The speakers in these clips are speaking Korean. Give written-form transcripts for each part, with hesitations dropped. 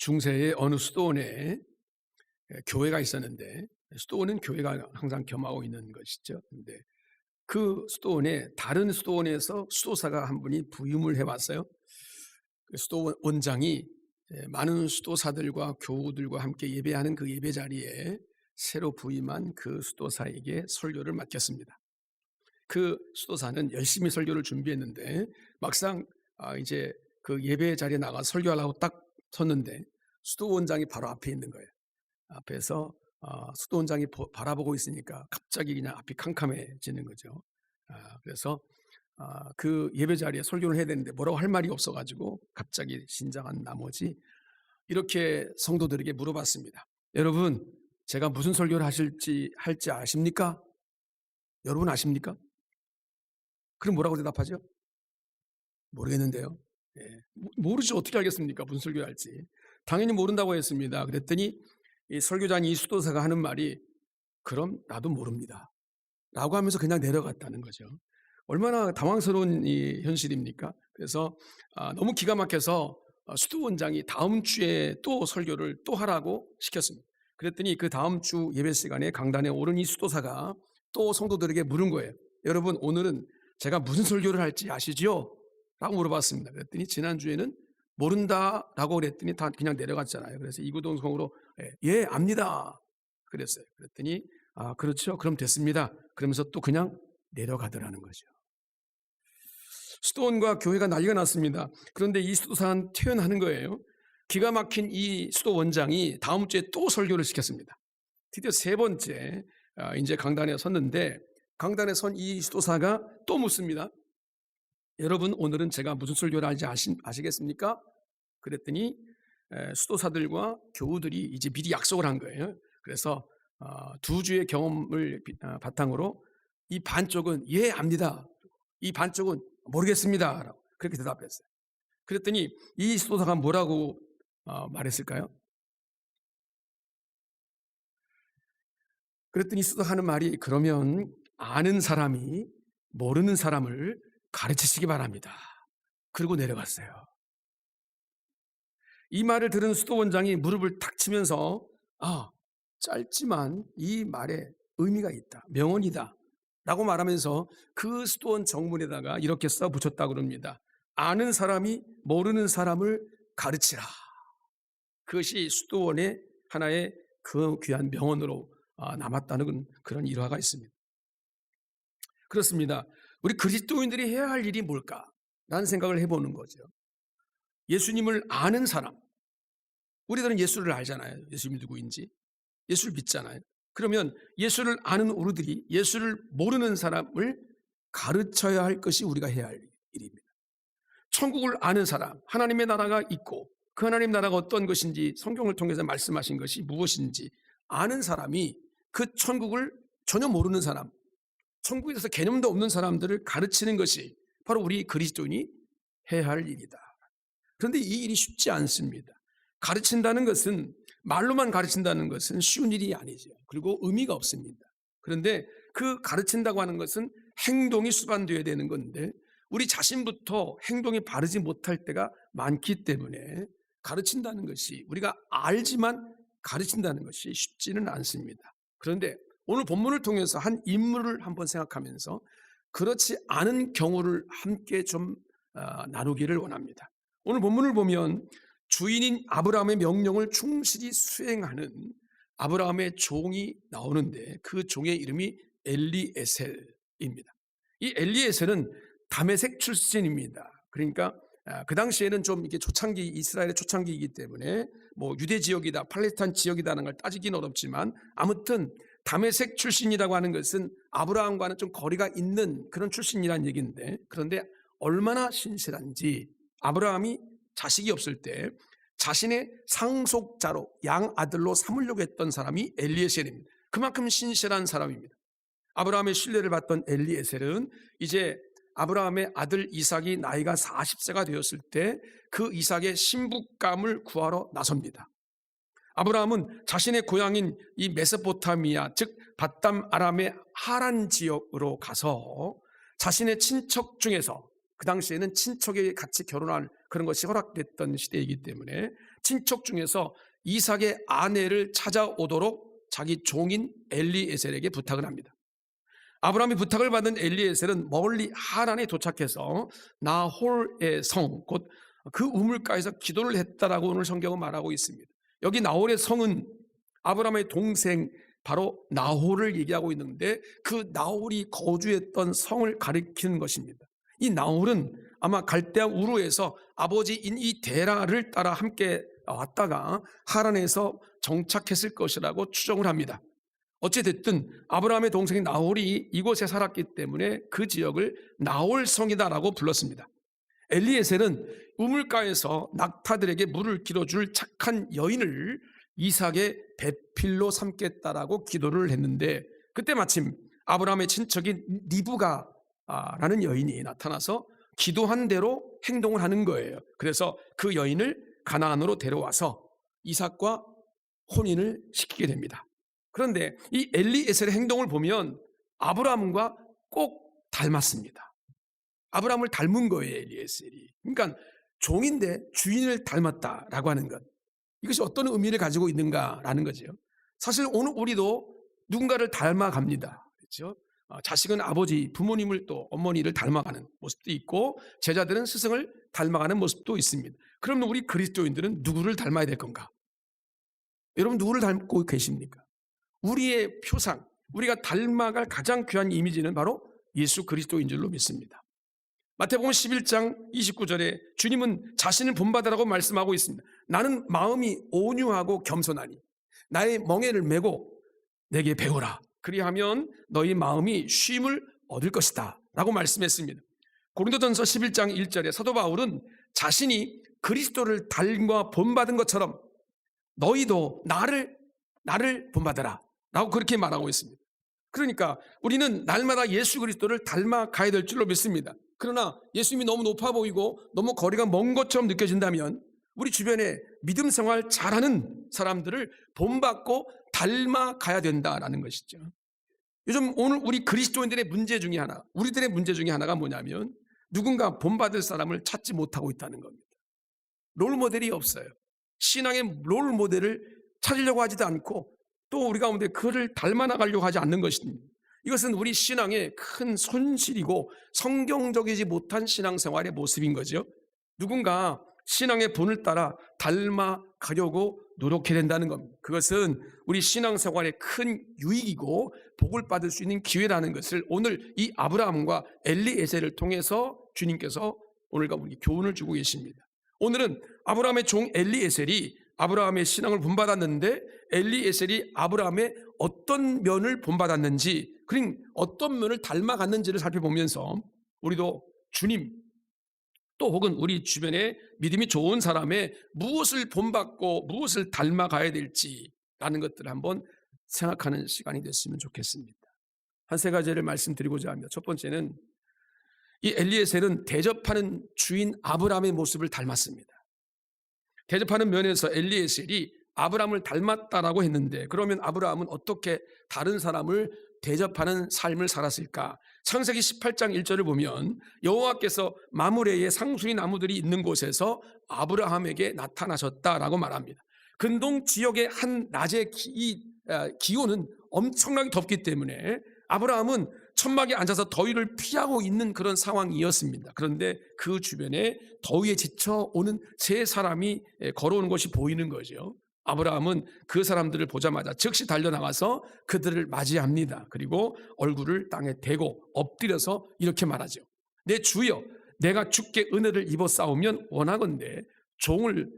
중세의 어느 수도원에 교회가 있었는데, 수도원은 교회가 항상 겸하고 있는 것이죠. 근데 그 수도원에 다른 수도원에서 수도사가 한 분이 부임을 해왔어요. 그 수도원장이 많은 수도사들과 교우들과 함께 예배하는 그 예배 자리에 새로 부임한 그 수도사에게 설교를 맡겼습니다. 그 수도사는 열심히 설교를 준비했는데 막상 이제 그 예배 자리에 나가 설교하려고 딱 섰는데 수도원장이 바로 앞에 있는 거예요. 앞에서 수도원장이 바라보고 있으니까 갑자기 그냥 앞이 캄캄해지는 거죠. 그래서 그 예배 자리에 설교를 해야 되는데 뭐라고 할 말이 없어가지고 갑자기 신장한 나머지 이렇게 성도들에게 물어봤습니다. 여러분, 제가 무슨 설교를 할지 아십니까? 여러분 아십니까? 그럼 뭐라고 대답하죠? 모르겠는데요. 모르죠. 어떻게 알겠습니까? 무슨 설교를 할지. 당연히 모른다고 했습니다. 그랬더니 이 설교자인 이 수도사가 하는 말이 그럼 나도 모릅니다 라고 하면서 그냥 내려갔다는 거죠. 얼마나 당황스러운 이 현실입니까? 그래서 너무 기가 막혀서 수도원장이 다음 주에 또 설교를 또 하라고 시켰습니다. 그랬더니 그 다음 주 예배 시간에 강단에 오른 이 수도사가 또 성도들에게 물은 거예요. 여러분, 오늘은 제가 무슨 설교를 할지 아시죠? 라고 물어봤습니다. 그랬더니 지난주에는 모른다라고 그랬더니 다 그냥 내려갔잖아요. 그래서 이구동성으로 예, 압니다 그랬어요. 그랬더니 그렇죠, 그럼 됐습니다 그러면서 또 그냥 내려가더라는 거죠. 수도원과 교회가 난리가 났습니다. 그런데 이 수도사는 퇴원하는 거예요. 기가 막힌 이 수도원장이 다음 주에 또 설교를 시켰습니다. 드디어 세 번째 이제 강단에 섰는데 강단에 선 이 수도사가 또 묻습니다. 여러분, 오늘은 제가 무슨 설교를 할지 아시겠습니까? 그랬더니 수도사들과 교우들이 이제 미리 약속을 한 거예요. 그래서 두 주의 경험을 바탕으로 이 반쪽은 예, 압니다. 이 반쪽은 모르겠습니다 라고 그렇게 대답했어요. 그랬더니 이 수도사가 뭐라고 말했을까요? 그랬더니 수도사가 하는 말이 그러면 아는 사람이 모르는 사람을 가르치시기 바랍니다. 그리고 내려갔어요. 이 말을 들은 수도원장이 무릎을 탁 치면서 짧지만 이 말에 의미가 있다, 명언이다 라고 말하면서 그 수도원 정문에다가 이렇게 써붙였다고 그럽니다. 아는 사람이 모르는 사람을 가르치라. 그것이 수도원의 하나의 그 귀한 명언으로 남았다는 그런 일화가 있습니다. 그렇습니다. 우리 그리스도인들이 해야 할 일이 뭘까라는 생각을 해보는 거죠. 예수님을 아는 사람, 우리들은 예수를 알잖아요. 예수님이 누구인지, 예수를 믿잖아요. 그러면 예수를 아는 우리들이 예수를 모르는 사람을 가르쳐야 할 것이 우리가 해야 할 일입니다. 천국을 아는 사람, 하나님의 나라가 있고 그 하나님 나라가 어떤 것인지 성경을 통해서 말씀하신 것이 무엇인지 아는 사람이 그 천국을 전혀 모르는 사람, 천국에 대해서 개념도 없는 사람들을 가르치는 것이 바로 우리 그리스도인이 해야 할 일이다. 그런데 이 일이 쉽지 않습니다. 가르친다는 것은, 말로만 가르친다는 것은 쉬운 일이 아니죠. 그리고 의미가 없습니다. 그런데 그 가르친다고 하는 것은 행동이 수반되어야 되는 건데 우리 자신부터 행동이 바르지 못할 때가 많기 때문에 가르친다는 것이, 우리가 알지만 가르친다는 것이 쉽지는 않습니다. 그런데 오늘 본문을 통해서 한 인물을 한번 생각하면서 그렇지 않은 경우를 함께 좀 나누기를 원합니다. 오늘 본문을 보면 주인인 아브라함의 명령을 충실히 수행하는 아브라함의 종이 나오는데 그 종의 이름이 엘리에셀입니다. 이 엘리에셀은 다메섹 출신입니다. 그러니까 그 당시에는 좀 이게 초창기, 이스라엘의 초창기이기 때문에 뭐 유대 지역이다, 팔레스타인 지역이다라는 걸 따지기는 어렵지만 아무튼 다메섹 출신이라고 하는 것은 아브라함과는 좀 거리가 있는 그런 출신이라는 얘기인데, 그런데 얼마나 신실한지 아브라함이 자식이 없을 때 자신의 상속자로 양아들로 삼으려고 했던 사람이 엘리에셀입니다. 그만큼 신실한 사람입니다. 아브라함의 신뢰를 받던 엘리에셀은 이제 아브라함의 아들 이삭이 나이가 40세가 되었을 때 그 이삭의 신부감을 구하러 나섭니다. 아브라함은 자신의 고향인 이 메소포타미아, 즉 밧담 아람의 하란 지역으로 가서 자신의 친척 중에서, 그 당시에는 친척이 같이 결혼할 그런 것이 허락됐던 시대이기 때문에 친척 중에서 이삭의 아내를 찾아오도록 자기 종인 엘리에셀에게 부탁을 합니다. 아브라함이 부탁을 받은 엘리에셀은 멀리 하란에 도착해서 나홀의 성, 곧 그 우물가에서 기도를 했다라고 오늘 성경은 말하고 있습니다. 여기 나홀의 성은 아브라함의 동생 바로 나홀을 얘기하고 있는데 그 나홀이 거주했던 성을 가리키는 것입니다. 이 나홀은 아마 갈대아 우르에서 아버지인 이 데라를 따라 함께 왔다가 하란에서 정착했을 것이라고 추정을 합니다. 어찌됐든 아브라함의 동생인 나홀이 이곳에 살았기 때문에 그 지역을 나홀성이다라고 불렀습니다. 엘리에셀은 우물가에서 낙타들에게 물을 길어줄 착한 여인을 이삭의 배필로 삼겠다라고 기도를 했는데 그때 마침 아브라함의 친척인 리브가라는 여인이 나타나서 기도한 대로 행동을 하는 거예요. 그래서 그 여인을 가나안으로 데려와서 이삭과 혼인을 시키게 됩니다. 그런데 이 엘리에셀의 행동을 보면 아브라함과 꼭 닮았습니다. 아브라함을 닮은 거예요, 엘리에셀이. 그러니까 종인데 주인을 닮았다라고 하는 것. 이것이 어떤 의미를 가지고 있는가라는 거죠. 사실 오늘 우리도 누군가를 닮아갑니다. 그렇죠? 자식은 아버지, 부모님을 또 어머니를 닮아가는 모습도 있고 제자들은 스승을 닮아가는 모습도 있습니다. 그러면 우리 그리스도인들은 누구를 닮아야 될 건가? 여러분 누구를 닮고 계십니까? 우리의 표상, 우리가 닮아갈 가장 귀한 이미지는 바로 예수 그리스도인 줄로 믿습니다. 마태복음 11장 29절에 주님은 자신을 본받으라고 말씀하고 있습니다. 나는 마음이 온유하고 겸손하니 나의 멍에를 메고 내게 배우라. 그리하면 너희 마음이 쉼을 얻을 것이다 라고 말씀했습니다. 고린도전서 11장 1절에 사도 바울은 자신이 그리스도를 닮아 본받은 것처럼 너희도 나를 본받아라 라고 그렇게 말하고 있습니다. 그러니까 우리는 날마다 예수 그리스도를 닮아가야 될 줄로 믿습니다. 그러나 예수님이 너무 높아 보이고 너무 거리가 먼 것처럼 느껴진다면 우리 주변에 믿음 생활 잘하는 사람들을 본받고 닮아가야 된다라는 것이죠. 요즘 오늘 우리 그리스도인들의 문제 중에 하나, 우리들의 문제 중에 하나가 뭐냐면 누군가 본받을 사람을 찾지 못하고 있다는 겁니다. 롤모델이 없어요. 신앙의 롤모델을 찾으려고 하지도 않고 또 우리 가운데 그를 닮아 나가려고 하지 않는 것입니다. 이것은 우리 신앙의 큰 손실이고 성경적이지 못한 신앙생활의 모습인 거죠. 누군가 신앙의 본을 따라 닮아가려고 노력해야 된다는 겁니다. 그것은 우리 신앙생활의 큰 유익이고 복을 받을 수 있는 기회라는 것을 오늘 이 아브라함과 엘리에셀을 통해서 주님께서 오늘과 우리 교훈을 주고 계십니다. 오늘은 아브라함의 종 엘리에셀이 아브라함의 신앙을 본받았는데 엘리에셀이 아브라함의 어떤 면을 본받았는지, 그리고 어떤 면을 닮아갔는지를 살펴보면서 우리도 주님 또 혹은 우리 주변에 믿음이 좋은 사람의 무엇을 본받고 무엇을 닮아가야 될지라는 것들을 한번 생각하는 시간이 됐으면 좋겠습니다. 한 세 가지를 말씀드리고자 합니다. 첫 번째는 이 엘리에셀은 대접하는 주인 아브라함의 모습을 닮았습니다. 대접하는 면에서 엘리에셀이 아브라함을 닮았다라고 했는데 그러면 아브라함은 어떻게 다른 사람을 대접하는 삶을 살았을까? 창세기 18장 1절을 보면 여호와께서 마므레의 상수리 나무들이 있는 곳에서 아브라함에게 나타나셨다라고 말합니다. 근동 지역의 한 낮의 기온은 엄청나게 덥기 때문에 아브라함은 천막에 앉아서 더위를 피하고 있는 그런 상황이었습니다. 그런데 그 주변에 더위에 지쳐오는 세 사람이 걸어오는 것이 보이는 거죠. 아브라함은 그 사람들을 보자마자 즉시 달려나가서 그들을 맞이합니다. 그리고 얼굴을 땅에 대고 엎드려서 이렇게 말하죠. 내 주여, 내가 주께 은혜를 입어 싸우면 원하건대 종을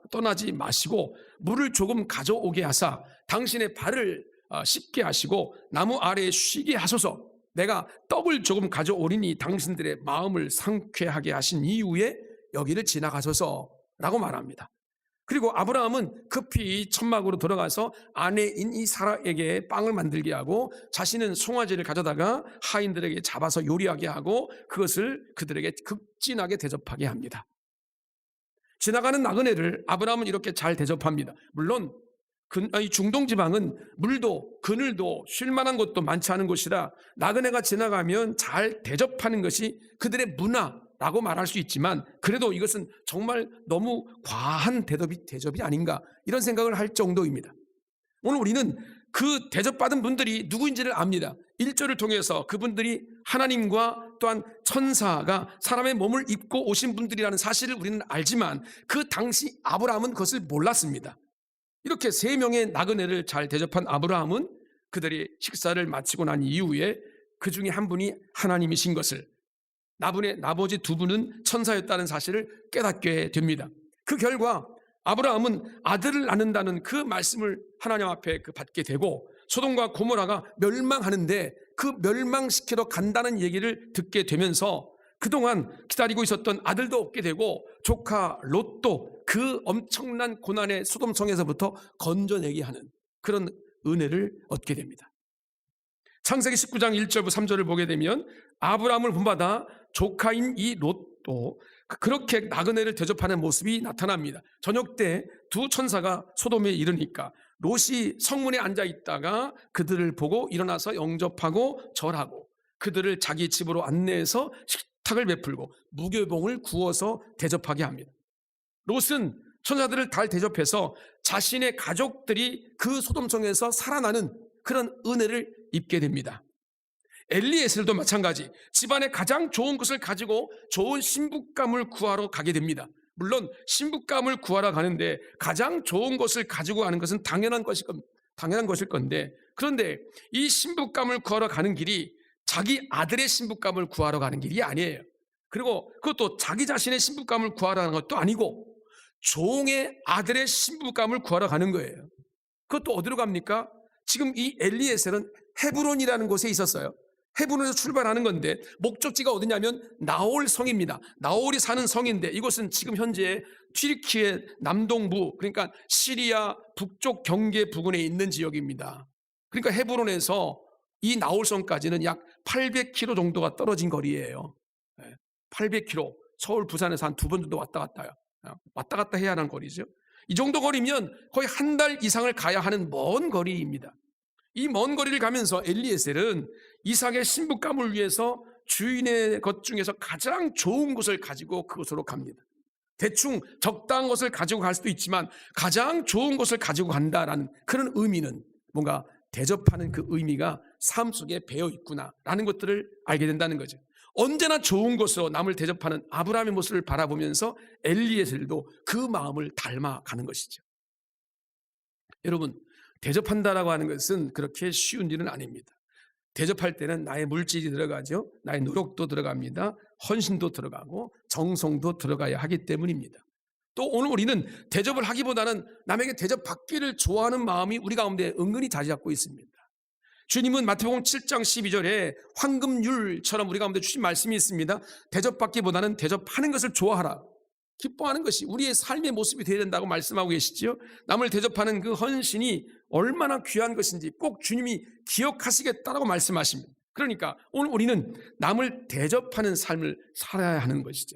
떠나지 마시고 물을 조금 가져오게 하사 당신의 발을 씻게 하시고 나무 아래에 쉬게 하소서. 내가 떡을 조금 가져오리니 당신들의 마음을 상쾌하게 하신 이후에 여기를 지나가소서라고 말합니다. 그리고 아브라함은 급히 천막으로 들어가서 아내인 이 사라에게 빵을 만들게 하고 자신은 송아지를 가져다가 하인들에게 잡아서 요리하게 하고 그것을 그들에게 극진하게 대접하게 합니다. 지나가는 나그네를 아브라함은 이렇게 잘 대접합니다. 물론 이 중동 지방은 물도 그늘도 쉴 만한 곳도 많지 않은 곳이라 나그네가 지나가면 잘 대접하는 것이 그들의 문화, 라고 말할 수 있지만 그래도 이것은 정말 너무 과한 대접이 아닌가 이런 생각을 할 정도입니다. 오늘 우리는 그 대접받은 분들이 누구인지를 압니다. 1절을 통해서 그분들이 하나님과 또한 천사가 사람의 몸을 입고 오신 분들이라는 사실을 우리는 알지만 그 당시 아브라함은 그것을 몰랐습니다. 이렇게 3명의 나그네를 잘 대접한 아브라함은 그들이 식사를 마치고 난 이후에 그 중에 한 분이 하나님이신 것을, 나머지 2분은 천사였다는 사실을 깨닫게 됩니다. 그 결과 아브라함은 아들을 낳는다는 그 말씀을 하나님 앞에 받게 되고 소돔과 고모라가 멸망하는데 그 멸망시키러 간다는 얘기를 듣게 되면서 그동안 기다리고 있었던 아들도 얻게 되고 조카 롯도 그 엄청난 고난의 소돔성에서부터 건져내게 하는 그런 은혜를 얻게 됩니다. 창세기 19장 1절부터 3절을 보게 되면 아브라함을 본받아 조카인 이 롯도 그렇게 나그네를 대접하는 모습이 나타납니다. 저녁 때 2 천사가 소돔에 이르니까 롯이 성문에 앉아 있다가 그들을 보고 일어나서 영접하고 절하고 그들을 자기 집으로 안내해서 식탁을 베풀고 무교봉을 구워서 대접하게 합니다. 롯은 천사들을 잘 대접해서 자신의 가족들이 그 소돔성에서 살아나는 그런 은혜를 입게 됩니다. 엘리에셀도 마찬가지 집안에 가장 좋은 것을 가지고 좋은 신부감을 구하러 가게 됩니다. 물론 신부감을 구하러 가는데 가장 좋은 것을 가지고 가는 것은 당연한 것일 건데 그런데 이 신부감을 구하러 가는 길이 자기 아들의 신부감을 구하러 가는 길이 아니에요. 그리고 그것도 자기 자신의 신부감을 구하러 가는 것도 아니고 종의 아들의 신부감을 구하러 가는 거예요. 그것도 어디로 갑니까? 지금 이 엘리에셀은 헤브론이라는 곳에 있었어요. 헤브론에서 출발하는 건데 목적지가 어디냐면 나홀 성입니다. 나홀이 사는 성인데 이곳은 지금 현재 튀르키예 남동부 그러니까 시리아 북쪽 경계 부근에 있는 지역입니다. 그러니까 헤브론에서 이 나홀 성까지는 약 800km 정도가 떨어진 거리예요. 800km 서울 부산에서 한 2번 정도 왔다 갔다 해야 하는 거리죠. 이 정도 거리면 거의 한 달 이상을 가야 하는 먼 거리입니다. 이 먼 거리를 가면서 엘리에셀은 이삭의 신부감을 위해서 주인의 것 중에서 가장 좋은 것을 가지고 그곳으로 갑니다. 대충 적당한 것을 가지고 갈 수도 있지만 가장 좋은 것을 가지고 간다라는 그런 의미는 뭔가 대접하는 그 의미가 삶 속에 배어 있구나라는 것들을 알게 된다는 거죠. 언제나 좋은 것으로 남을 대접하는 아브라함의 모습을 바라보면서 엘리에셀도 그 마음을 닮아가는 것이죠. 여러분, 대접한다라고 하는 것은 그렇게 쉬운 일은 아닙니다. 대접할 때는 나의 물질이 들어가죠. 나의 노력도 들어갑니다. 헌신도 들어가고 정성도 들어가야 하기 때문입니다. 또 오늘 우리는 대접을 하기보다는 남에게 대접받기를 좋아하는 마음이 우리 가운데 은근히 자리 잡고 있습니다. 주님은 마태복음 7장 12절에 황금률처럼 우리 가운데 주신 말씀이 있습니다. 대접받기보다는 대접하는 것을 좋아하라. 기뻐하는 것이 우리의 삶의 모습이 되어야 된다고 말씀하고 계시죠. 남을 대접하는 그 헌신이 얼마나 귀한 것인지 꼭 주님이 기억하시겠다라고 말씀하십니다. 그러니까 오늘 우리는 남을 대접하는 삶을 살아야 하는 것이죠.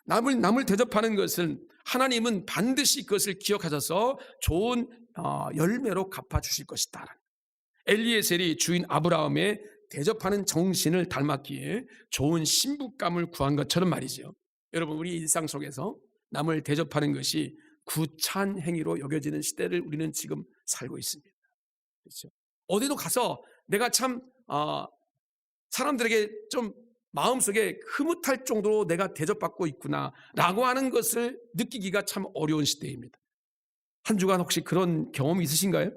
남을 대접하는 것은 하나님은 반드시 그것을 기억하셔서 좋은 열매로 갚아주실 것이다. 엘리에셀이 주인 아브라함의 대접하는 정신을 닮았기에 좋은 신부감을 구한 것처럼 말이죠. 여러분, 우리 일상 속에서 남을 대접하는 것이 구찬 행위로 여겨지는 시대를 우리는 지금 살고 있습니다. 그렇죠? 어디도 가서 내가 참 사람들에게 좀 마음속에 흐뭇할 정도로 내가 대접받고 있구나라고 하는 것을 느끼기가 참 어려운 시대입니다. 한 주간 혹시 그런 경험이 있으신가요?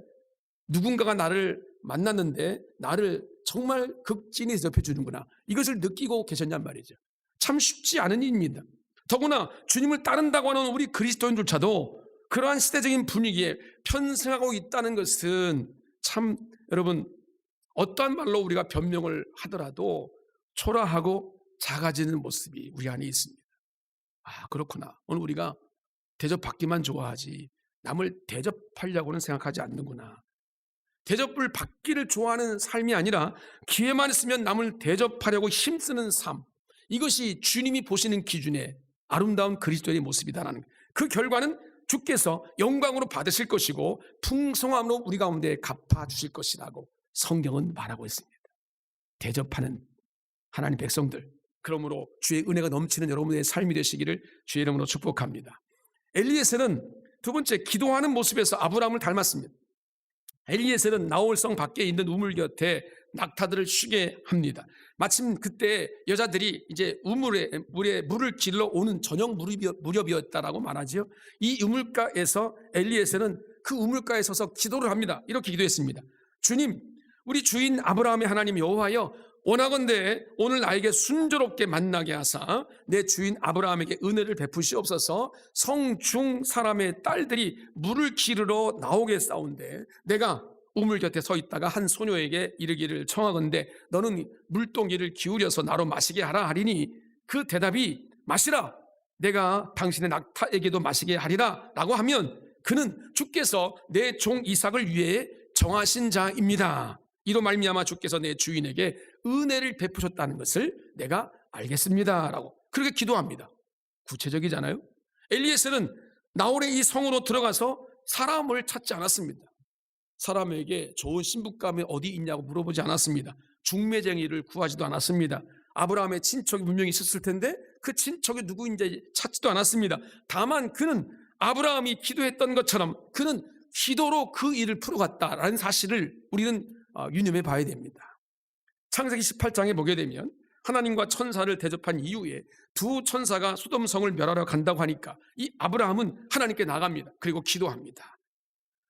누군가가 나를 만났는데 나를 정말 극진히 대접해 주는구나, 이것을 느끼고 계셨냔 말이죠. 참 쉽지 않은 일입니다. 더구나 주님을 따른다고 하는 우리 그리스도인조차도 그러한 시대적인 분위기에 편승하고 있다는 것은 참 여러분, 어떠한 말로 우리가 변명을 하더라도 초라하고 작아지는 모습이 우리 안에 있습니다. 그렇구나. 오늘 우리가 대접받기만 좋아하지 남을 대접하려고는 생각하지 않는구나. 대접을 받기를 좋아하는 삶이 아니라 기회만 있으면 남을 대접하려고 힘쓰는 삶, 이것이 주님이 보시는 기준의 아름다운 그리스도의 모습이다라는 그 결과는 주께서 영광으로 받으실 것이고 풍성함으로 우리 가운데 갚아주실 것이라고 성경은 말하고 있습니다. 대접하는 하나님 백성들, 그러므로 주의 은혜가 넘치는 여러분의 삶이 되시기를 주의 이름으로 축복합니다. 엘리에셀은 두 번째, 기도하는 모습에서 아브라함을 닮았습니다. 엘리에셀은 나홀성 밖에 있는 우물 곁에 낙타들을 쉬게 합니다. 마침 그때 여자들이 이제 물에 물을 길러 오는 저녁 무렵이었다라고 말하지요. 이 우물가에서 엘리에셀은 그 우물가에 서서 기도를 합니다. 이렇게 기도했습니다. 주님, 우리 주인 아브라함의 하나님 여호와여, 원하건대 오늘 나에게 순조롭게 만나게 하사 내 주인 아브라함에게 은혜를 베푸시옵소서. 성중 사람의 딸들이 물을 기르러 나오게 싸운데 내가 우물 곁에 서 있다가 한 소녀에게 이르기를 청하건대 너는 물동이를 기울여서 나로 마시게 하라 하리니 그 대답이 마시라, 내가 당신의 낙타에게도 마시게 하리라 라고 하면 그는 주께서 내 종 이삭을 위해 정하신 자입니다. 이로 말미암아 주께서 내 주인에게 은혜를 베푸셨다는 것을 내가 알겠습니다 라고 그렇게 기도합니다. 구체적이잖아요. 엘리에셀은 나홀의 이 성으로 들어가서 사람을 찾지 않았습니다. 사람에게 좋은 신부감이 어디 있냐고 물어보지 않았습니다. 중매쟁이를 구하지도 않았습니다. 아브라함의 친척이 분명히 있었을 텐데 그 친척이 누구인지 찾지도 않았습니다. 다만 그는 아브라함이 기도했던 것처럼 그는 기도로 그 일을 풀어갔다라는 사실을 우리는 유념해 봐야 됩니다. 창세기 18장에 보게 되면 하나님과 천사를 대접한 이후에 두 천사가 소돔성을 멸하러 간다고 하니까 이 아브라함은 하나님께 나갑니다. 그리고 기도합니다.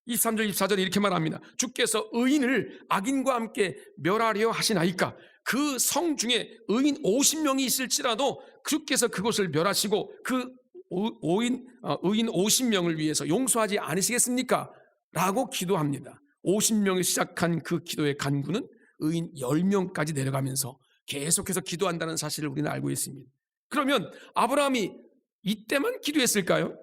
23절 24절에 이렇게 말합니다. 주께서 의인을 악인과 함께 멸하려 하시나이까 그 성 중에 의인 50명이 있을지라도 주께서 그곳을 멸하시고 그 의인 50명을 위해서 용서하지 않으시겠습니까? 라고 기도합니다. 50명을 시작한 그 기도의 간구는 의인 10명까지 내려가면서 계속해서 기도한다는 사실을 우리는 알고 있습니다. 그러면 아브라함이 이때만 기도했을까요?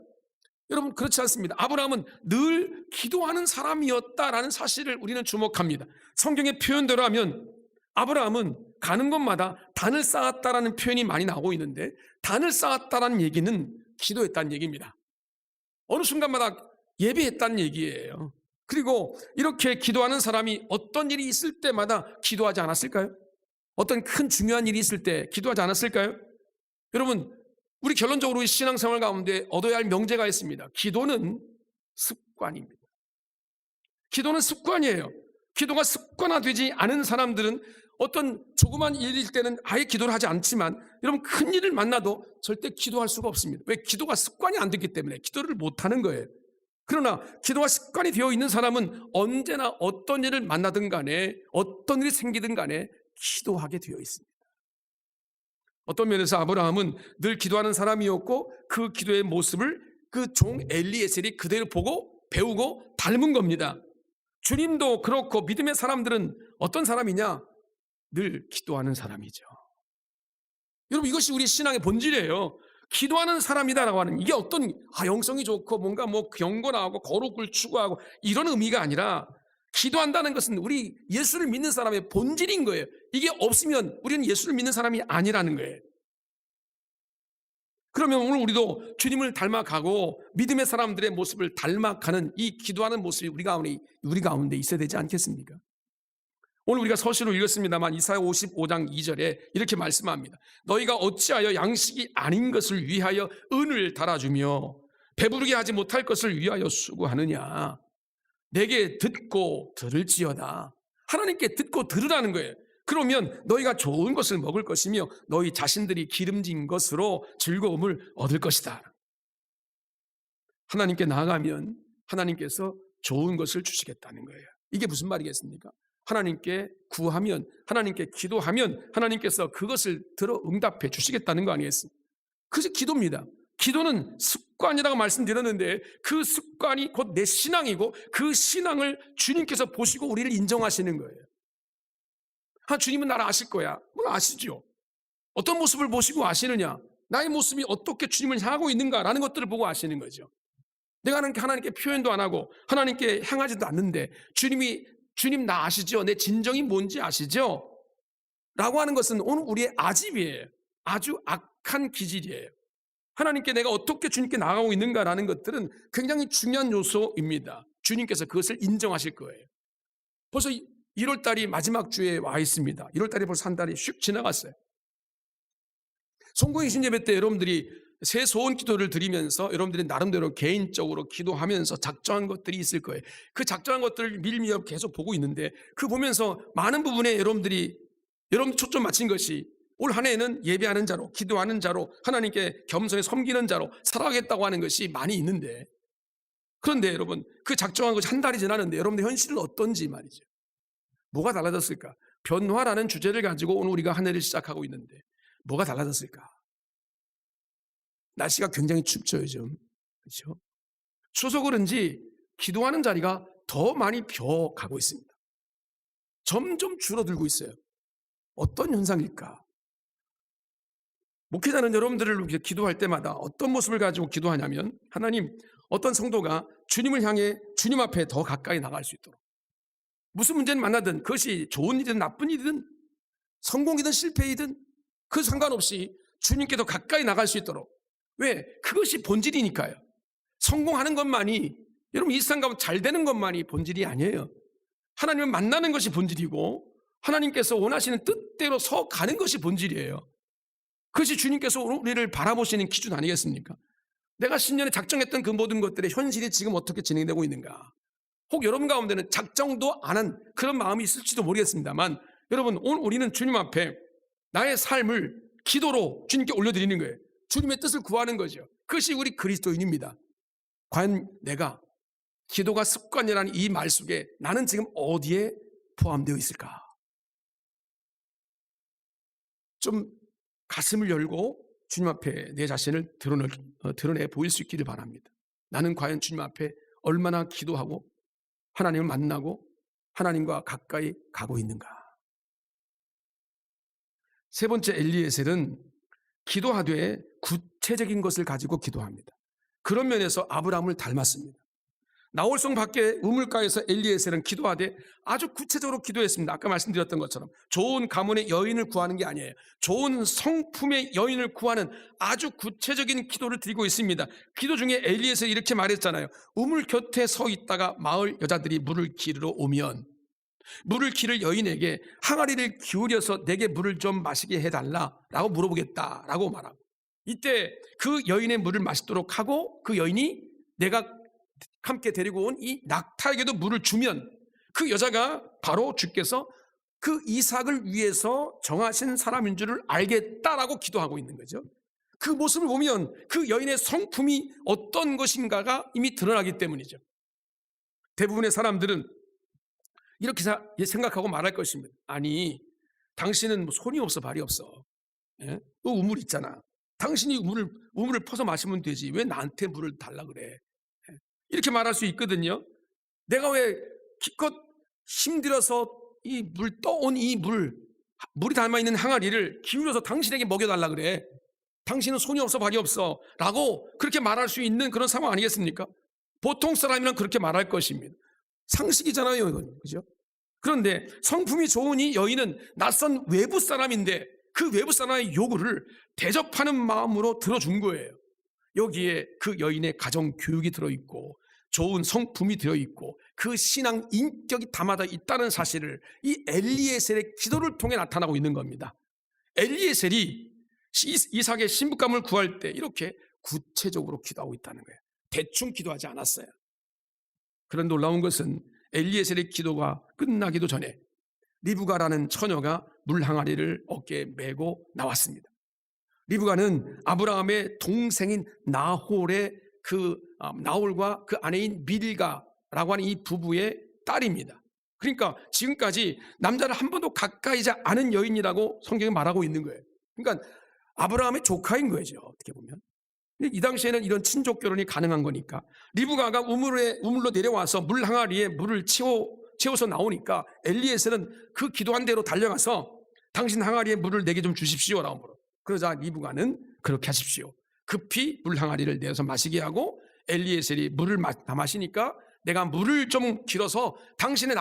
여러분, 그렇지 않습니다. 아브라함은 늘 기도하는 사람이었다라는 사실을 우리는 주목합니다. 성경의 표현대로 하면 아브라함은 가는 곳마다 단을 쌓았다라는 표현이 많이 나오고 있는데 단을 쌓았다라는 얘기는 기도했다는 얘기입니다. 어느 순간마다 예배했다는 얘기예요. 그리고 이렇게 기도하는 사람이 어떤 일이 있을 때마다 기도하지 않았을까요? 어떤 큰 중요한 일이 있을 때 기도하지 않았을까요? 여러분, 우리 결론적으로 우리 신앙생활 가운데 얻어야 할 명제가 있습니다. 기도는 습관입니다. 기도는 습관이에요. 기도가 습관화되지 않은 사람들은 어떤 조그만 일일 때는 아예 기도를 하지 않지만 여러분, 큰 일을 만나도 절대 기도할 수가 없습니다. 왜? 기도가 습관이 안 됐기 때문에 기도를 못하는 거예요. 그러나 기도가 습관이 되어 있는 사람은 언제나 어떤 일을 만나든 간에 어떤 일이 생기든 간에 기도하게 되어 있습니다. 어떤 면에서 아브라함은 늘 기도하는 사람이었고 그 기도의 모습을 그 종 엘리에셀이 그대로 보고 배우고 닮은 겁니다. 주님도 그렇고 믿음의 사람들은 어떤 사람이냐? 늘 기도하는 사람이죠. 여러분, 이것이 우리 신앙의 본질이에요. 기도하는 사람이다라고 하는 이게 어떤 영성이 좋고 뭔가 경건하고 거룩을 추구하고 이런 의미가 아니라 기도한다는 것은 우리 예수를 믿는 사람의 본질인 거예요. 이게 없으면 우리는 예수를 믿는 사람이 아니라는 거예요. 그러면 오늘 우리도 주님을 닮아가고 믿음의 사람들의 모습을 닮아가는 이 기도하는 모습이 우리 가운데 있어야 되지 않겠습니까? 오늘 우리가 서시로 읽었습니다만 이사야 55장 2절에 이렇게 말씀합니다. 너희가 어찌하여 양식이 아닌 것을 위하여 은을 달아주며 배부르게 하지 못할 것을 위하여 수고하느냐. 내게 듣고 들을지어다. 하나님께 듣고 들으라는 거예요. 그러면 너희가 좋은 것을 먹을 것이며 너희 자신들이 기름진 것으로 즐거움을 얻을 것이다. 하나님께 나아가면 하나님께서 좋은 것을 주시겠다는 거예요. 이게 무슨 말이겠습니까? 하나님께 구하면, 하나님께 기도하면 하나님께서 그것을 들어 응답해 주시겠다는 거 아니겠습니까? 그것이 기도입니다. 기도는 습관이라고 말씀드렸는데 그 습관이 곧 내 신앙이고 그 신앙을 주님께서 보시고 우리를 인정하시는 거예요. 주님은 나를 아실 거야. 물론 아시죠. 어떤 모습을 보시고 아시느냐? 나의 모습이 어떻게 주님을 향하고 있는가라는 것들을 보고 아시는 거죠. 내가 하나님께 표현도 안 하고 하나님께 향하지도 않는데 주님 나 아시죠? 내 진정이 뭔지 아시죠? 라고 하는 것은 오늘 우리의 아집이에요. 아주 악한 기질이에요. 하나님께 내가 어떻게 주님께 나아가고 있는가라는 것들은 굉장히 중요한 요소입니다. 주님께서 그것을 인정하실 거예요. 벌써 1월달이 마지막 주에 와 있습니다. 1월달이 벌써 한 달이 슉 지나갔어요. 성공의 예배 때 여러분들이 새 소원 기도를 드리면서 여러분들이 나름대로 개인적으로 기도하면서 작정한 것들이 있을 거예요. 그 작정한 것들을 미리 계속 보고 있는데 그 보면서 많은 부분에 여러분들 초점 맞춘 것이 올 한 해에는 예배하는 자로, 기도하는 자로, 하나님께 겸손히 섬기는 자로 살아가겠다고 하는 것이 많이 있는데, 그런데 여러분 그 작정한 것이 한 달이 지났는데 여러분들 현실은 어떤지 말이죠. 뭐가 달라졌을까? 변화라는 주제를 가지고 오늘 우리가 한 해를 시작하고 있는데 뭐가 달라졌을까? 날씨가 굉장히 춥죠 요즘. 그렇죠? 추워서 그런지 기도하는 자리가 더 많이 비어가고 있습니다. 점점 줄어들고 있어요. 어떤 현상일까? 목회자는 여러분들을 기도할 때마다 어떤 모습을 가지고 기도하냐면, 하나님, 어떤 성도가 주님을 향해 주님 앞에 더 가까이 나갈 수 있도록, 무슨 문제를 만나든 그것이 좋은 일이든 나쁜 일이든 성공이든 실패이든 그 상관없이 주님께 더 가까이 나갈 수 있도록. 왜? 그것이 본질이니까요. 성공하는 것만이, 여러분 이 세상 가면 잘 되는 것만이 본질이 아니에요. 하나님을 만나는 것이 본질이고 하나님께서 원하시는 뜻대로 서 가는 것이 본질이에요. 그것이 주님께서 우리를 바라보시는 기준 아니겠습니까? 내가 신년에 작정했던 그 모든 것들의 현실이 지금 어떻게 진행되고 있는가? 혹 여러분 가운데는 작정도 안 한 그런 마음이 있을지도 모르겠습니다만, 여러분 오늘 우리는 주님 앞에 나의 삶을 기도로 주님께 올려드리는 거예요. 주님의 뜻을 구하는 거죠. 그것이 우리 그리스도인입니다. 과연 내가 기도가 습관이라는 이 말 속에 나는 지금 어디에 포함되어 있을까? 좀 가슴을 열고 주님 앞에 내 자신을 드러내 보일 수 있기를 바랍니다. 나는 과연 주님 앞에 얼마나 기도하고 하나님을 만나고 하나님과 가까이 가고 있는가? 세 번째, 엘리에셀은 기도하되 구체적인 것을 가지고 기도합니다. 그런 면에서 아브라함을 닮았습니다. 나홀성 밖에 우물가에서 엘리에셀은 기도하되 아주 구체적으로 기도했습니다. 아까 말씀드렸던 것처럼 좋은 가문의 여인을 구하는 게 아니에요. 좋은 성품의 여인을 구하는 아주 구체적인 기도를 드리고 있습니다. 기도 중에 엘리에셀이 이렇게 말했잖아요. 우물 곁에 서 있다가 마을 여자들이 물을 기르러 오면 물을 기를 여인에게 항아리를 기울여서 내게 물을 좀 마시게 해달라라고 물어보겠다라고 말하고, 이때 그 여인의 물을 마시도록 하고 그 여인이 내가 함께 데리고 온 이 낙타에게도 물을 주면 그 여자가 바로 주께서 그 이삭을 위해서 정하신 사람인 줄을 알겠다라고 기도하고 있는 거죠. 그 모습을 보면 그 여인의 성품이 어떤 것인가가 이미 드러나기 때문이죠. 대부분의 사람들은 이렇게 생각하고 말할 것입니다. 아니, 당신은 뭐 손이 없어 발이 없어. 예? 또 우물 있잖아. 당신이 우물을 퍼서 마시면 되지. 왜 나한테 물을 달라 그래? 이렇게 말할 수 있거든요. 내가 왜 기껏 힘들어서 이 물 떠온 이 물이 담아있는 항아리를 기울여서 당신에게 먹여달라 그래? 당신은 손이 없어 발이 없어 라고 그렇게 말할 수 있는 그런 상황 아니겠습니까? 보통 사람이란 그렇게 말할 것입니다. 상식이잖아요, 이건. 그죠? 그런데 성품이 좋은 이 여인은 낯선 외부 사람인데 그 외부 사람의 요구를 대접하는 마음으로 들어준 거예요. 여기에 그 여인의 가정 교육이 들어있고 좋은 성품이 들어있고 그 신앙 인격이 담아져 있다는 사실을 이 엘리에셀의 기도를 통해 나타나고 있는 겁니다. 엘리에셀이 이삭의 신부감을 구할 때 이렇게 구체적으로 기도하고 있다는 거예요. 대충 기도하지 않았어요. 그런 놀라운 것은 엘리에셀의 기도가 끝나기도 전에 리브가라는 처녀가 물 항아리를 어깨에 메고 나왔습니다. 리브가는 아브라함의 동생인 나홀과 그 아내인 밀가라고 하는 이 부부의 딸입니다. 그러니까 지금까지 남자를 한 번도 가까이지 않은 여인이라고 성경이 말하고 있는 거예요. 그러니까 아브라함의 조카인 거죠, 어떻게 보면. 이 당시에는 이런 친족 결혼이 가능한 거니까 리브가가 우물로 내려와서 물 항아리에 물을 채워서 나오니까 엘리에셀은 그 기도한 대로 달려가서 당신 항아리에 물을 내게 좀 주십시오라고 물어. 그러자 리브가는 그렇게 하십시오. 급히 물 항아리를 내어서 마시게 하고 엘리에셀이 물을 다 마시니까 내가 물을 좀 길어서 당신의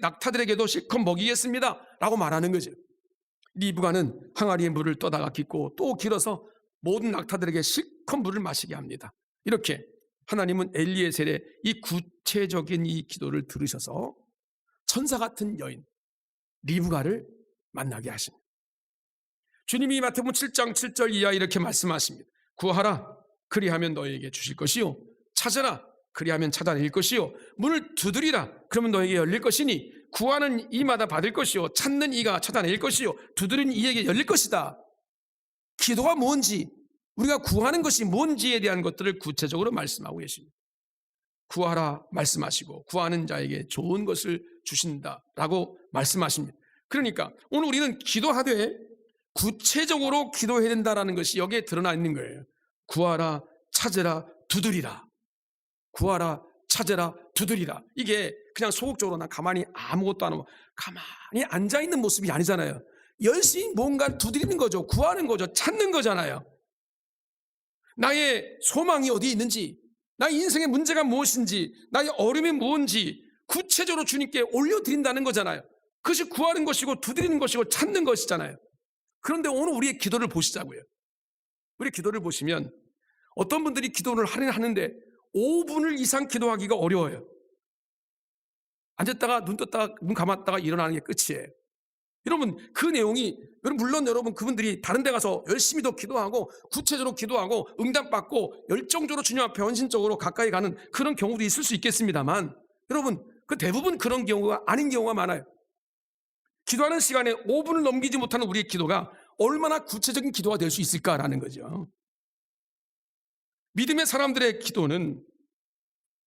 낙타들에게도 실컷 먹이겠습니다 라고 말하는 거죠. 리브가는 항아리에 물을 떠다가 깃고 또 길어서 모든 낙타들에게 실컷 물을 마시게 합니다. 이렇게 하나님은 엘리에셀의 이 구체적인 이 기도를 들으셔서 천사 같은 여인 리브가를 만나게 하십니다. 주님이 마태복음 7장 7절 이하 이렇게 말씀하십니다. 구하라 그리하면 너에게 주실 것이요 찾으라 그리하면 찾아낼 것이요 문을 두드리라 그러면 너에게 열릴 것이니 구하는 이마다 받을 것이요 찾는 이가 찾아낼 것이요 두드리는 이에게 열릴 것이다. 기도가 뭔지, 우리가 구하는 것이 뭔지에 대한 것들을 구체적으로 말씀하고 계십니다. 구하라 말씀하시고 구하는 자에게 좋은 것을 주신다라고 말씀하십니다. 그러니까 오늘 우리는 기도하되 구체적으로 기도해야 된다는 것이 여기에 드러나 있는 거예요. 구하라 찾으라 두드리라. 구하라 찾으라 두드리라. 이게 그냥 소극적으로 나 가만히 아무것도 안 하고 가만히 앉아있는 모습이 아니잖아요. 열심히 뭔가를 두드리는 거죠. 구하는 거죠. 찾는 거잖아요. 나의 소망이 어디에 있는지, 나의 인생의 문제가 무엇인지, 나의 어려움이 뭔지 구체적으로 주님께 올려드린다는 거잖아요. 그것이 구하는 것이고 두드리는 것이고 찾는 것이잖아요. 그런데 오늘 우리의 기도를 보시자고요. 우리 기도를 보시면 어떤 분들이 기도를 하는데 5분을 이상 기도하기가 어려워요. 앉았다가 눈 떴다가 눈 감았다가 일어나는 게 끝이에요. 여러분 그 내용이 물론 여러분 그분들이 다른 데 가서 열심히 더 기도하고 구체적으로 기도하고 응답받고 열정적으로 주님 앞에 헌신적으로 가까이 가는 그런 경우도 있을 수 있겠습니다만 여러분 그 대부분 그런 경우가 아닌 경우가 많아요. 기도하는 시간에 5분을 넘기지 못하는 우리의 기도가 얼마나 구체적인 기도가 될 수 있을까라는 거죠. 믿음의 사람들의 기도는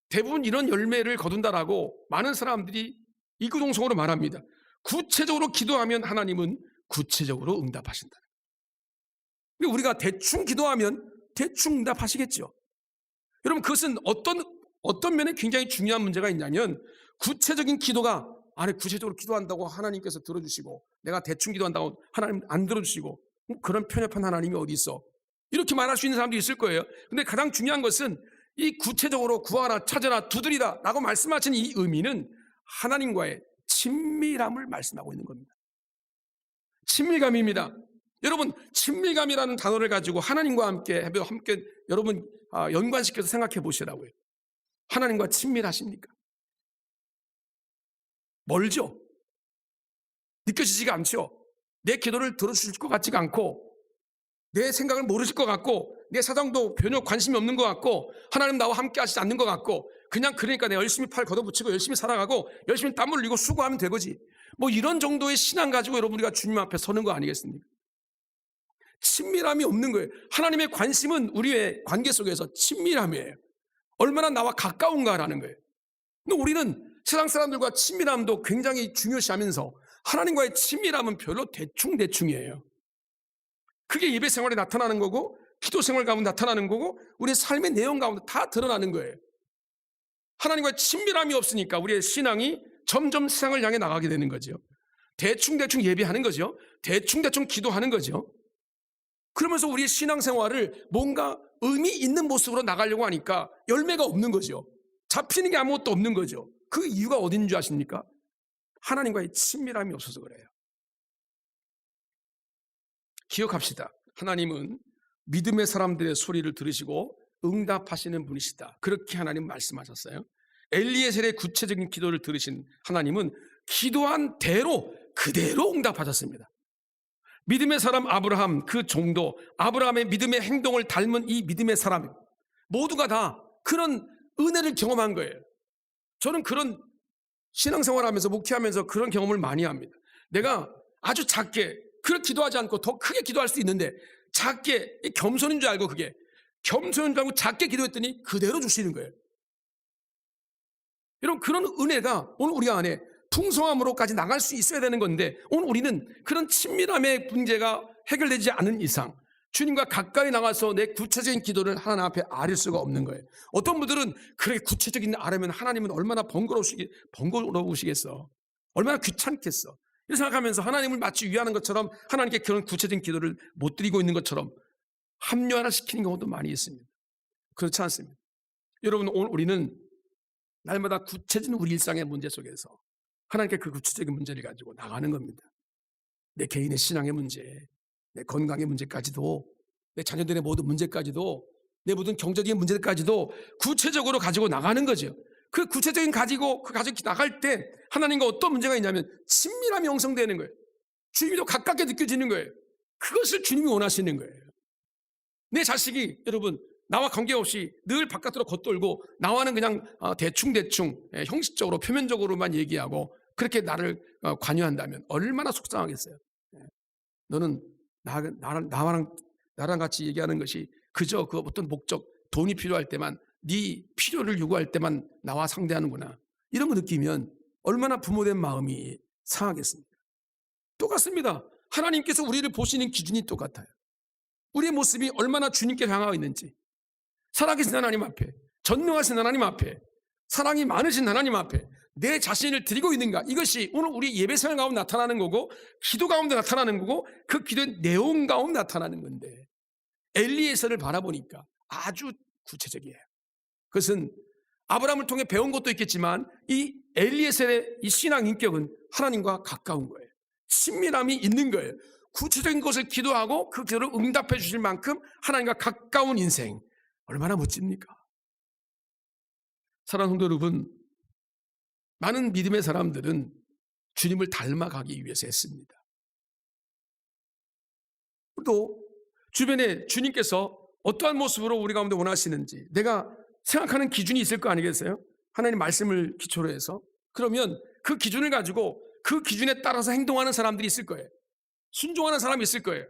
대부분 이런 열매를 거둔다라고 많은 사람들이 이구동성으로 말합니다. 구체적으로 기도하면 하나님은 구체적으로 응답하신다. 우리가 대충 기도하면 대충 응답하시겠죠. 여러분 그것은 어떤 면에 굉장히 중요한 문제가 있냐면 구체적인 기도가 아니 구체적으로 기도한다고 하나님께서 들어주시고 내가 대충 기도한다고 하나님 안 들어주시고 그런 편협한 하나님이 어디 있어? 이렇게 말할 수 있는 사람도 있을 거예요. 근데 가장 중요한 것은 이 구체적으로 구하라 찾아라 두드리라 라고 말씀하신 이 의미는 하나님과의 친밀함을 말씀하고 있는 겁니다. 친밀감입니다. 여러분 친밀감이라는 단어를 가지고 하나님과 함께 여러분 연관시켜서 생각해 보시라고요. 하나님과 친밀하십니까? 멀죠? 느껴지지가 않죠? 내 기도를 들어주실 것 같지가 않고 내 생각을 모르실 것 같고 내 사정도 전혀 관심이 없는 것 같고 하나님 나와 함께 하시지 않는 것 같고 그냥 그러니까 내가 열심히 팔 걷어붙이고 열심히 살아가고 열심히 땀 흘리고 수고하면 되거지 뭐 이런 정도의 신앙 가지고 여러분 우리가 주님 앞에 서는 거 아니겠습니까? 친밀함이 없는 거예요. 하나님의 관심은 우리의 관계 속에서 친밀함이에요. 얼마나 나와 가까운가라는 거예요. 근데 우리는 세상 사람들과 친밀함도 굉장히 중요시하면서 하나님과의 친밀함은 별로 대충이에요. 그게 예배 생활에 나타나는 거고 기도 생활 가운데 나타나는 거고 우리의 삶의 내용 가운데 다 드러나는 거예요. 하나님과의 친밀함이 없으니까 우리의 신앙이 점점 세상을 향해 나가게 되는 거죠. 대충 예배하는 거죠. 대충 기도하는 거죠. 그러면서 우리의 신앙생활을 뭔가 의미 있는 모습으로 나가려고 하니까 열매가 없는 거죠. 잡히는 게 아무것도 없는 거죠. 그 이유가 어딘 줄 아십니까? 하나님과의 친밀함이 없어서 그래요. 기억합시다. 하나님은 믿음의 사람들의 소리를 들으시고 응답하시는 분이시다. 그렇게 하나님 말씀하셨어요. 엘리에셀의 구체적인 기도를 들으신 하나님은 기도한 대로 그대로 응답하셨습니다. 믿음의 사람 아브라함 그 종도 아브라함의 믿음의 행동을 닮은 이 믿음의 사람 모두가 다 그런 은혜를 경험한 거예요. 저는 그런 신앙생활하면서 목회하면서 그런 경험을 많이 합니다. 내가 아주 작게 그렇게 기도하지 않고 더 크게 기도할 수 있는데 작게 겸손인 줄 알고 그게 겸손인 줄 알고 작게 기도했더니 그대로 주시는 거예요. 여러분 그런 은혜가 오늘 우리 안에 풍성함으로까지 나갈 수 있어야 되는 건데 오늘 우리는 그런 친밀함의 문제가 해결되지 않은 이상 주님과 가까이 나가서 내 구체적인 기도를 하나님 앞에 아릴 수가 없는 거예요. 어떤 분들은 그렇게 구체적인 아뢰면 하나님은 얼마나 번거로우시겠어. 얼마나 귀찮겠어. 이렇게 생각하면서 하나님을 마치 위하는 것처럼 하나님께 그런 구체적인 기도를 못 드리고 있는 것처럼 합리화시키는 경우도 많이 있습니다. 그렇지 않습니다. 여러분 오늘 우리는 날마다 구체적인 우리 일상의 문제 속에서 하나님께 그 구체적인 문제를 가지고 나가는 겁니다. 내 개인의 신앙의 문제, 내 건강의 문제까지도, 내 자녀들의 모든 문제까지도, 내 모든 경제적인 문제까지도 구체적으로 가지고 나가는 거죠. 그 구체적인 가지고 나갈 때 하나님과 어떤 문제가 있냐면 친밀함이 형성되는 거예요. 주님이 더 가깝게 느껴지는 거예요. 그것을 주님이 원하시는 거예요. 내 자식이 여러분 나와 관계없이 늘 바깥으로 겉돌고 나와는 그냥 대충 형식적으로 표면적으로만 얘기하고 그렇게 나를 관여한다면 얼마나 속상하겠어요. 너는 나랑 같이 얘기하는 것이 그저 그 어떤 목적, 돈이 필요할 때만, 네 필요를 요구할 때만 나와 상대하는구나, 이런 거 느끼면 얼마나 부모된 마음이 상하겠습니까? 똑같습니다. 하나님께서 우리를 보시는 기준이 똑같아요. 우리의 모습이 얼마나 주님께 향하고 있는지, 살아계신 하나님 앞에, 전능하신 하나님 앞에, 사랑이 많으신 하나님 앞에 내 자신을 드리고 있는가, 이것이 오늘 우리 예배 생활 가운데 나타나는 거고, 기도 가운데 나타나는 거고, 그 기도의 내용 가운데 나타나는 건데, 엘리에셀을 바라보니까 아주 구체적이에요. 그것은 아브라함을 통해 배운 것도 있겠지만 이 엘리에셀의 이 신앙 인격은 하나님과 가까운 거예요. 친밀함이 있는 거예요. 구체적인 것을 기도하고 그 기도를 응답해 주실 만큼 하나님과 가까운 인생, 얼마나 멋집니까? 사랑하는 성도 여러분, 많은 믿음의 사람들은 주님을 닮아가기 위해서 했습니다. 또 주변에 주님께서 어떠한 모습으로 우리 가운데 원하시는지 내가 생각하는 기준이 있을 거 아니겠어요? 하나님 말씀을 기초로 해서. 그러면 그 기준을 가지고 그 기준에 따라서 행동하는 사람들이 있을 거예요. 순종하는 사람이 있을 거예요.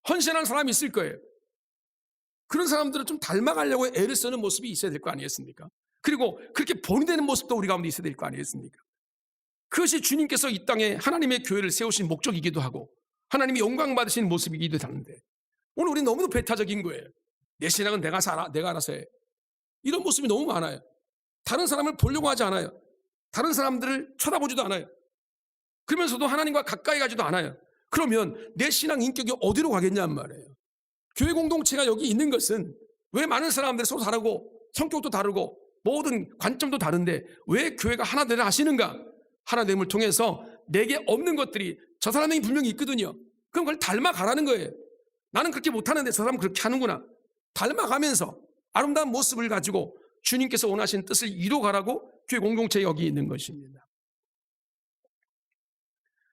헌신하는 사람이 있을 거예요. 그런 사람들을 좀 닮아가려고 애를 쓰는 모습이 있어야 될 거 아니겠습니까? 그리고 그렇게 본이 되는 모습도 우리 가운데 있어야 될 거 아니겠습니까? 그것이 주님께서 이 땅에 하나님의 교회를 세우신 목적이기도 하고 하나님이 영광 받으신 모습이기도 하는데, 오늘 우리 너무 배타적인 거예요. 내 신앙은 내가 알아서 해. 이런 모습이 너무 많아요. 다른 사람을 보려고 하지 않아요. 다른 사람들을 쳐다보지도 않아요. 그러면서도 하나님과 가까이 가지도 않아요. 그러면 내 신앙 인격이 어디로 가겠냐는 말이에요. 교회 공동체가 여기 있는 것은 왜 많은 사람들이 서로 다르고 성격도 다르고 모든 관점도 다른데 왜 교회가 하나 되려 하시는가? 하나됨을 통해서 내게 없는 것들이 저 사람이 분명히 있거든요. 그럼 그걸 닮아가라는 거예요. 나는 그렇게 못하는데 저 사람은 그렇게 하는구나. 닮아가면서 아름다운 모습을 가지고 주님께서 원하신 뜻을 이루어가라고 교회 공동체에 여기 있는 것입니다.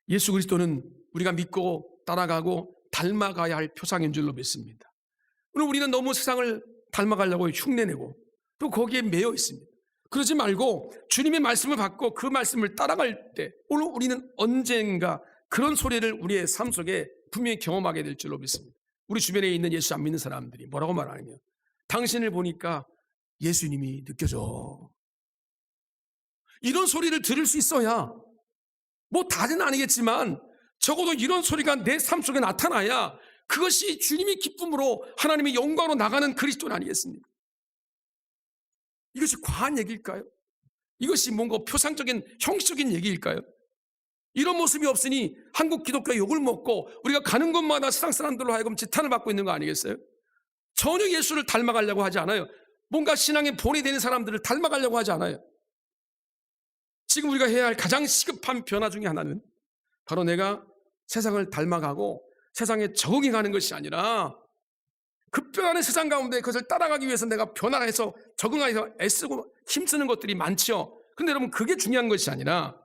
예수 그리스도는 우리가 믿고 따라가고 닮아가야 할 표상인 줄로 믿습니다. 오늘 우리는 너무 세상을 닮아가려고 흉내내고 또 거기에 매여 있습니다. 그러지 말고 주님의 말씀을 받고 그 말씀을 따라갈 때 오늘 우리는 언젠가 그런 소리를 우리의 삶 속에 분명히 경험하게 될 줄로 믿습니다. 우리 주변에 있는 예수 안 믿는 사람들이 뭐라고 말하냐면, 당신을 보니까 예수님이 느껴져. 이런 소리를 들을 수 있어야, 뭐 다는 아니겠지만 적어도 이런 소리가 내 삶 속에 나타나야 그것이 주님의 기쁨으로 하나님의 영광으로 나가는 그리스도는 아니겠습니까? 이것이 과한 얘기일까요? 이것이 뭔가 표상적인 형식적인 얘기일까요? 이런 모습이 없으니 한국 기독교가 욕을 먹고 우리가 가는 곳마다 세상 사람들로 하여금 지탄을 받고 있는 거 아니겠어요? 전혀 예수를 닮아가려고 하지 않아요. 뭔가 신앙의 본이 되는 사람들을 닮아가려고 하지 않아요. 지금 우리가 해야 할 가장 시급한 변화 중에 하나는 바로 내가 세상을 닮아가고 세상에 적응해 가는 것이 아니라 급변하는 세상 가운데 그것을 따라가기 위해서 내가 변화해서 적응해서 애쓰고 힘쓰는 것들이 많죠. 그런데 여러분, 그게 중요한 것이 아니라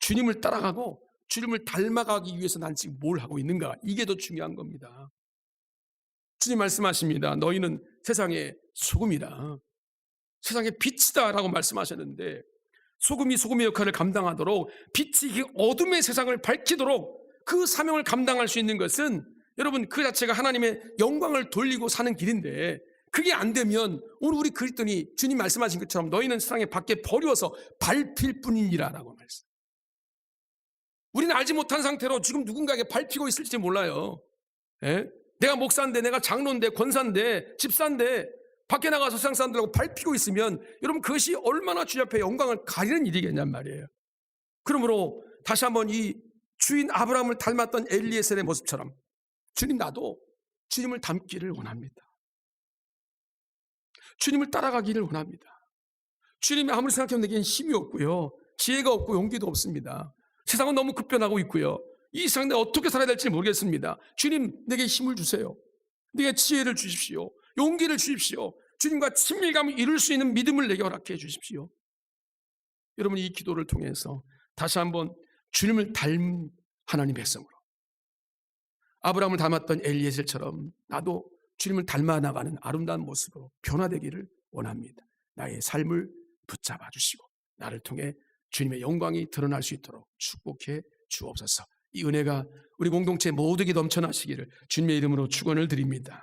주님을 따라가고 주님을 닮아가기 위해서 난 지금 뭘 하고 있는가, 이게 더 중요한 겁니다. 주님 말씀하십니다. 너희는 세상의 소금이다, 세상의 빛이다 라고 말씀하셨는데, 소금이 소금의 역할을 감당하도록 빛이 어둠의 세상을 밝히도록 그 사명을 감당할 수 있는 것은 여러분 그 자체가 하나님의 영광을 돌리고 사는 길인데, 그게 안 되면 오늘 우리 그리스도인이 주님 말씀하신 것처럼 너희는 세상에 밖에 버려서 밟힐 뿐이니라 라고 말씀. 우리는 알지 못한 상태로 지금 누군가에게 밟히고 있을지 몰라요. 예? 내가 목사인데, 내가 장로인데, 권사인데, 집사인데 밖에 나가서 세상 사람들하고 밟히고 있으면 여러분 그것이 얼마나 주님 앞에 영광을 가리는 일이겠냔 말이에요. 그러므로 다시 한번 이 주인 아브라함을 닮았던 엘리에셀의 모습처럼 주님, 나도 주님을 닮기를 원합니다. 주님을 따라가기를 원합니다. 주님이 아무리 생각해도 내게는 힘이 없고요, 지혜가 없고 용기도 없습니다. 세상은 너무 급변하고 있고요, 이 세상에 어떻게 살아야 될지 모르겠습니다. 주님, 내게 힘을 주세요. 내게 지혜를 주십시오. 용기를 주십시오. 주님과 친밀감을 이룰 수 있는 믿음을 내게 허락해 주십시오. 여러분, 이 기도를 통해서 다시 한번 주님을 닮은 하나님의 백성으로, 아브라함을 닮았던 엘리에셀처럼 나도 주님을 닮아 나가는 아름다운 모습으로 변화되기를 원합니다. 나의 삶을 붙잡아 주시고 나를 통해 주님의 영광이 드러날 수 있도록 축복해 주옵소서. 이 은혜가 우리 공동체 모두에게 넘쳐나시기를 주님의 이름으로 축원을 드립니다.